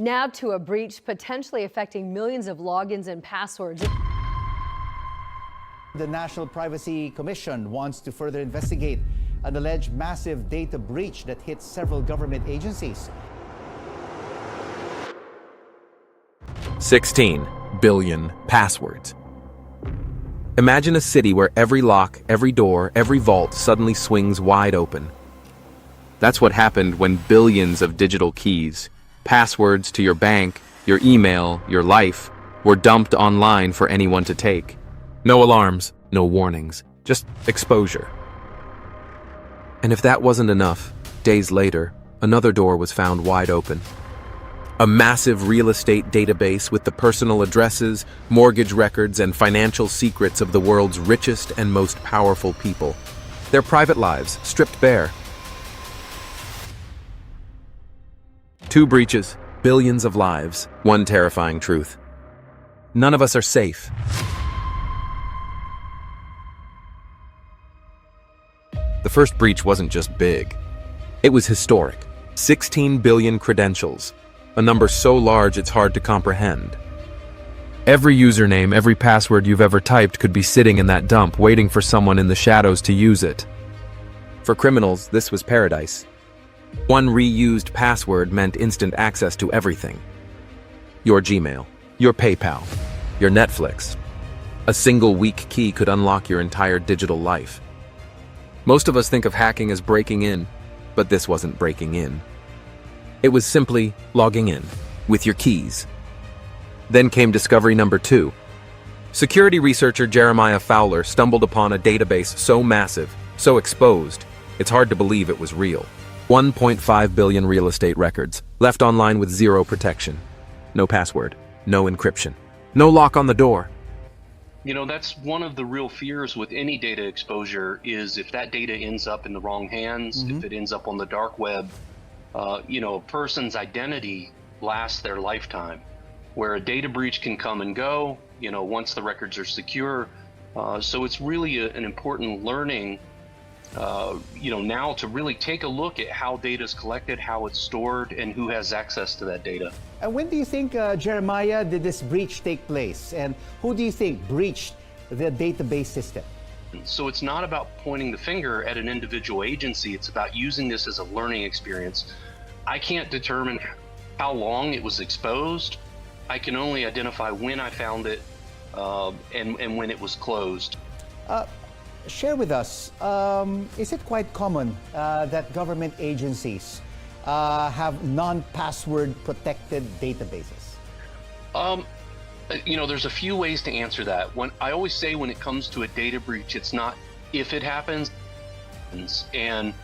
Now to a breach potentially affecting millions of logins and passwords. The National Privacy Commission wants to further investigate an alleged massive data breach that hit several government agencies. 16 billion passwords. Imagine a city where every lock, every door, every vault suddenly swings wide open. That's what happened when billions of digital keys, passwords to your bank, your email, your life, were dumped online for anyone to take. No alarms, no warnings, just exposure. And if that wasn't enough, days later, another door was found wide open. A massive real estate database with the personal addresses, mortgage records, and financial secrets of the world's richest and most powerful people. Their private lives stripped bare. 2 breaches, billions of lives, one terrifying truth. None of us are safe. The first breach wasn't just big. It was historic. 16 billion credentials, a number so large it's hard to comprehend. Every username, every password you've ever typed could be sitting in that dump, waiting for someone in the shadows to use it. For criminals, this was paradise. One reused password meant instant access to everything. Your Gmail, your PayPal, your Netflix. A single weak key could unlock your entire digital life. Most of us think of hacking as breaking in, but this wasn't breaking in. It was simply logging in, with your keys. Then came discovery number 2. Security researcher Jeremiah Fowler stumbled upon a database so massive, so exposed, it's hard to believe it was real. 1.5 billion real estate records, left online with zero protection. No password, no encryption, no lock on the door. You know, that's one of the real fears with any data exposure is if that data ends up in the wrong hands, if it ends up on the dark web, a person's identity lasts their lifetime. Where a data breach can come and go, once the records are secure. So it's really an important learning, now to really take a look at how data is collected, how it's stored, and who has access to that data. And when do you think, Jeremiah, did this breach take place? And who do you think breached the database system? So it's not about pointing the finger at an individual agency. It's about using this as a learning experience. I can't determine how long it was exposed. I can only identify when I found it and when it was closed. Share with us, is it quite common that government agencies have non-password protected databases? There's a few ways to answer that. I always say when it comes to a data breach, it's not if it happens. And,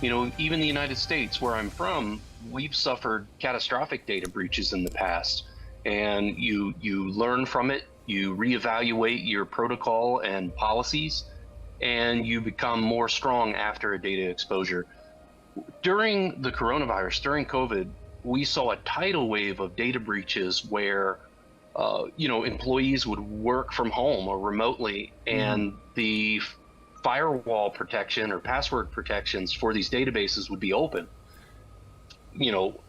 even the United States, where I'm from, we've suffered catastrophic data breaches in the past. And you learn from it, you reevaluate your protocol and policies, and you become more strong after a data exposure. During the coronavirus, during COVID, we saw a tidal wave of data breaches where employees would work from home or remotely, and the firewall protection or password protections for these databases would be open,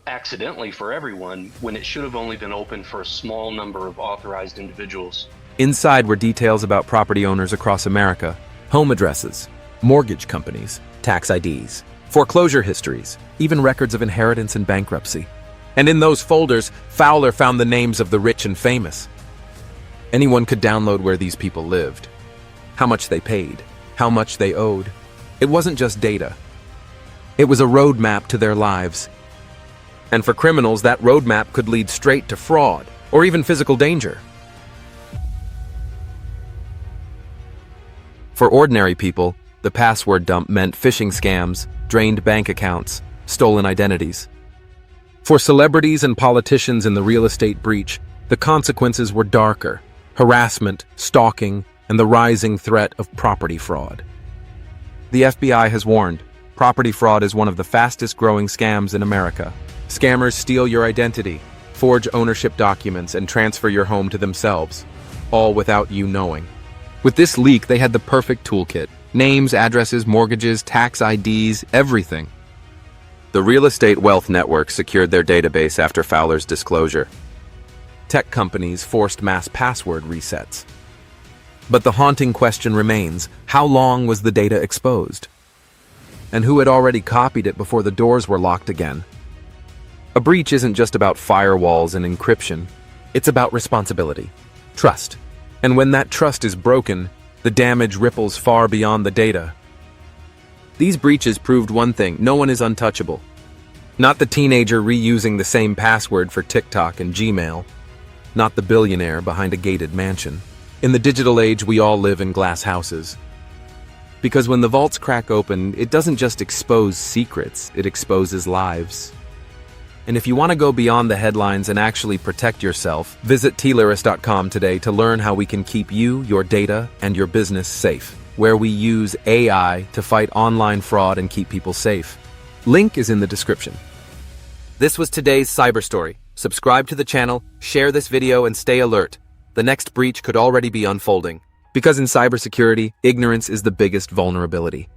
accidentally for everyone, when it should have only been open for a small number of authorized individuals. Inside were details about property owners across America, home addresses, mortgage companies, tax IDs, foreclosure histories, even records of inheritance and bankruptcy. And in those folders, Fowler found the names of the rich and famous. Anyone could download where these people lived, how much they paid, how much they owed. It wasn't just data. It was a roadmap to their lives. And for criminals, that roadmap could lead straight to fraud or even physical danger. For ordinary people, the password dump meant phishing scams, drained bank accounts, stolen identities. For celebrities and politicians in the real estate breach, the consequences were darker: harassment, stalking, and the rising threat of property fraud. The FBI has warned, property fraud is one of the fastest growing scams in America. Scammers steal your identity, forge ownership documents, and transfer your home to themselves, all without you knowing. With this leak, they had the perfect toolkit: names, addresses, mortgages, tax IDs, everything. The real estate wealth network secured their database after Fowler's disclosure. Tech companies forced mass password resets. But the haunting question remains, how long was the data exposed? And who had already copied it before the doors were locked again? A breach isn't just about firewalls and encryption. It's about responsibility, trust. And when that trust is broken, the damage ripples far beyond the data. These breaches proved one thing: no one is untouchable. Not the teenager reusing the same password for TikTok and Gmail. Not the billionaire behind a gated mansion. In the digital age, we all live in glass houses. Because when the vaults crack open, it doesn't just expose secrets, it exposes lives. And if you want to go beyond the headlines and actually protect yourself, visit tlyris.com today to learn how we can keep you, your data, and your business safe, where we use AI to fight online fraud and keep people safe. Link is in the description. This was today's cyberstory. Subscribe to the channel, share this video, and stay alert. The next breach could already be unfolding. Because in cybersecurity, ignorance is the biggest vulnerability.